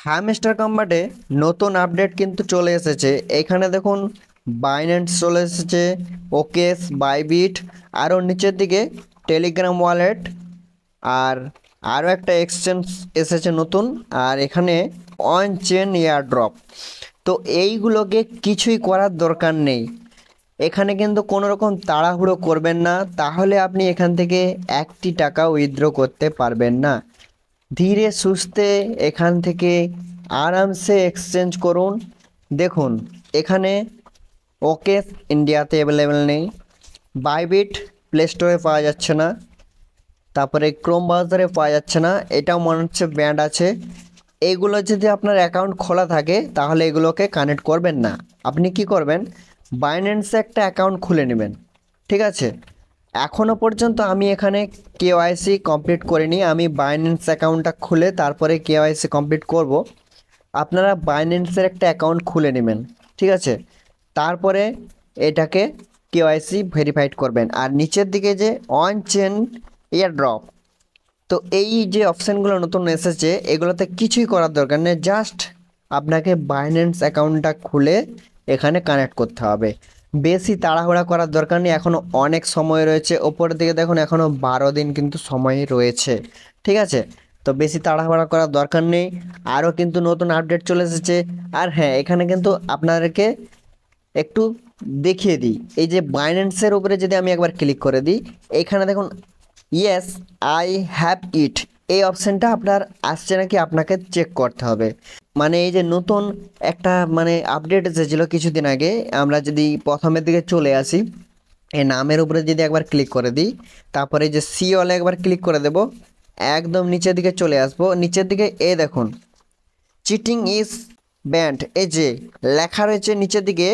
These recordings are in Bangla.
হ্যামস্টার কম্বাটে নতুন আপডেট কিন্তু চলে এসেছে। এখানে দেখুন বাইন্যান্স চলে এসেছে, ওকেস, বাইবিট, আরও নিচের দিকে টেলিগ্রাম ওয়ালেট, আর আরও একটা এক্সচেঞ্জ এসেছে নতুন। আর এখানে অন চেন এয়ারড্রপ। তো এইগুলোকে কিছুই করার দরকার নেই। এখানে কিন্তু কোনো রকম তাড়াহুড়ো করবেন না, তাহলে আপনি এখান থেকে একটি টাকা উইথড্র করতে পারবেন না। ধীরে সুস্থে এখান থেকে আরামসে এক্সচেঞ্জ করুন। দেখুন এখানে ওকেস ইন্ডিয়াতে অ্যাভেলেবেল নেই, বাইবিট প্লে স্টোরে পাওয়া যাচ্ছে না, তারপরে ক্রোম ব্রাউজারে পাওয়া যাচ্ছে না, এটাও মনে হচ্ছে ব্যান্ড আছে। এইগুলো যদি আপনার অ্যাকাউন্ট খোলা থাকে তাহলে এগুলোকে কানেক্ট করবেন না। আপনি কি করবেন, বাইন্যান্সে একটা অ্যাকাউন্ট খুলে নেবেন। ঠিক আছে, এখনও পর্যন্ত আমি এখানে কেওয়াইসি কমপ্লিট করিনি। আমি বাইন্যান্স অ্যাকাউন্টটা খুলে তারপরে কেওয়াইসি কমপ্লিট করব। আপনারা বাইন্যান্সের একটা অ্যাকাউন্ট খুলে নেবেন, ঠিক আছে, তারপরে এটাকে কেওয়াইসি ভেরিফাইড করবেন। আর নিচের দিকে যে অন চেন এয়ারড্রপ, তো এই যে অপশানগুলো নতুন এসেছে এগুলোতে কিছুই করার দরকার নেই, জাস্ট আপনাকে বাইন্যান্স অ্যাকাউন্টটা খুলে এখানে কানেক্ট করতে হবে। বেশি তাড়াহুড়া করার দরকার নেই, এখনও অনেক সময় রয়েছে। ওপরের দিকে দেখুন এখনও 12 দিন কিন্তু সময় রয়েছে। ঠিক আছে, তো বেশি তাড়াহুড়া করার দরকার নেই। আরও কিন্তু নতুন আপডেট চলে এসেছে। আর হ্যাঁ, এখানে কিন্তু আপনাদেরকে একটু দেখিয়ে দিই, এই যে বাইন্যান্সের উপরে যদি আমি একবার ক্লিক করে দিই, এইখানে দেখুন ইয়েস আই হ্যাভ ইট, এই অপশানটা আপনার আসছে নাকি আপনাকে চেক করতে হবে। মানে এই যে নতুন একটা আপডেট এসেছিলো কিছুদিন আগে, আমরা যদি প্রথমের দিকে চলে আসি, এই নামের উপরে যদি একবার ক্লিক করে দিই, তারপরে এই যে সি অলে একবার ক্লিক করে দেব, একদম নিচের দিকে চলে আসবো। নিচের দিকে এ দেখুন চিটিং ইজ ব্যান্ড, এই যে লেখা রয়েছে নিচের দিকে,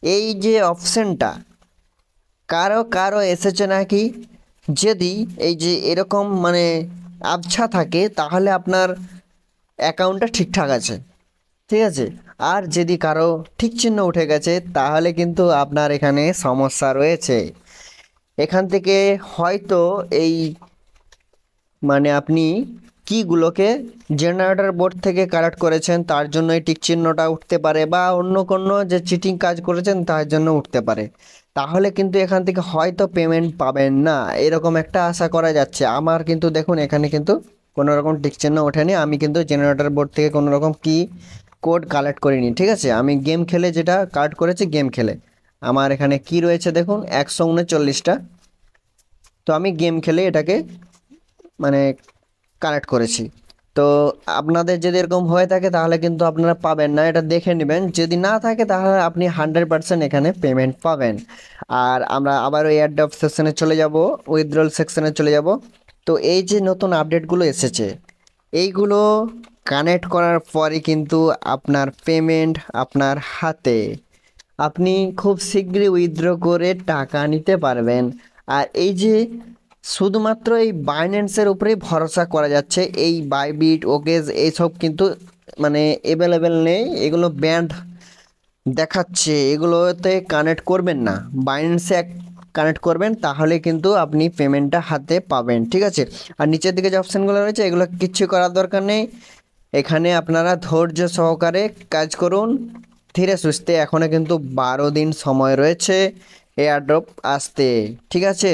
এই যে অপশানটা কারো কারো এসেছে নাকি, যদি এই যে এরকম আবছা থাকে তাহলে আপনার অ্যাকাউন্টটা ঠিকঠাক আছে। ঠিক আছে, আর যদি কারো ঠিক চিহ্ন উঠে গেছে তাহলে কিন্তু আপনার এখানে সমস্যা রয়েছে। এখান থেকে হয়তো এই আপনি কীগুলোকে জেনারেটর বোর্ড থেকে কালেক্ট করেছেন তার জন্য এই টিক চিহ্নটা উঠতে পারে, বা অন্য কোনো যে চিটিং কাজ করেছেন তার জন্য উঠতে পারে। তাহলে কিন্তু এখান থেকে হয়তো পেমেন্ট পাবেন না, এরকম একটা আশা করা যাচ্ছে। আমার কিন্তু দেখুন এখানে কিন্তু কোনো রকম টিক চিহ্ন ওঠেনি, আমি কিন্তু জেনারেটর বোর্ড থেকে কোনো রকম কি কোড কালেক্ট করিনি। ঠিক আছে, আমি গেম খেলে যেটা কালেক্ট করেছি, গেম খেলে আমার এখানে কি রয়েছে দেখুন 139টা। তো আমি গেম খেলে এটাকে মানে কানেক্ট করেছি। তো আপনাদের যদি এরকম হয়ে থাকে তাহলে কিন্তু আপনারা পাবেন না, এটা দেখে নেবেন। যদি না থাকে তাহলে আপনি 100% এখানে পেমেন্ট পাবেন। আর আমরা আবারও এয়ারড্রপ সেকশনে চলে যাব, উইথড্রল সেকশনে চলে যাব। তো এই যে নতুন আপডেটগুলো এসেছে এইগুলো কানেক্ট করার পরে কিন্তু আপনার পেমেন্ট আপনার হাতে, আপনি খুব শীঘ্রই উইথড্র করে টাকা নিতে পারবেন। আর এই যে শুধুমাত্র এই বাইন্যান্সের উপরেই ভরসা করা যাচ্ছে, এই বাইবিট, ওকেজ এইসব কিন্তু অ্যাভেলেবেল নেই, এগুলো ব্যান্ড দেখাচ্ছে, এগুলোতে কানেক্ট করবেন না। বাইন্যান্সে কানেক্ট করবেন তাহলে কিন্তু আপনি পেমেন্টটা হাতে পাবেন। ঠিক আছে, আর নিচের দিকে যে অপশানগুলো রয়েছে এগুলো কিচ্ছু করার দরকার নেই। এখানে আপনারা ধৈর্য সহকারে কাজ করুন, ধীরে সুস্থে। এখনও কিন্তু 12 দিন সময় রয়েছে এয়ারড্রপ আসতে। ঠিক আছে,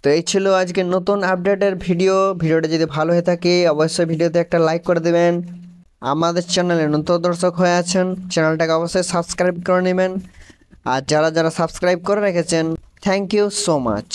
তো এই ছিল আজকে নতুন আপডেটের ভিডিওটা যদি ভালো হয়ে থাকে অবশ্যই ভিডিওতে একটা লাইক করে দেবেন। আমাদের চ্যানেলে নতুন দর্শক হয়ে আছেন চ্যানেলটাকে অবশ্যই সাবস্ক্রাইব করে নেবেন। আর যারা যারা সাবস্ক্রাইব করে রেখেছেন, থ্যাংক ইউ সো মাচ।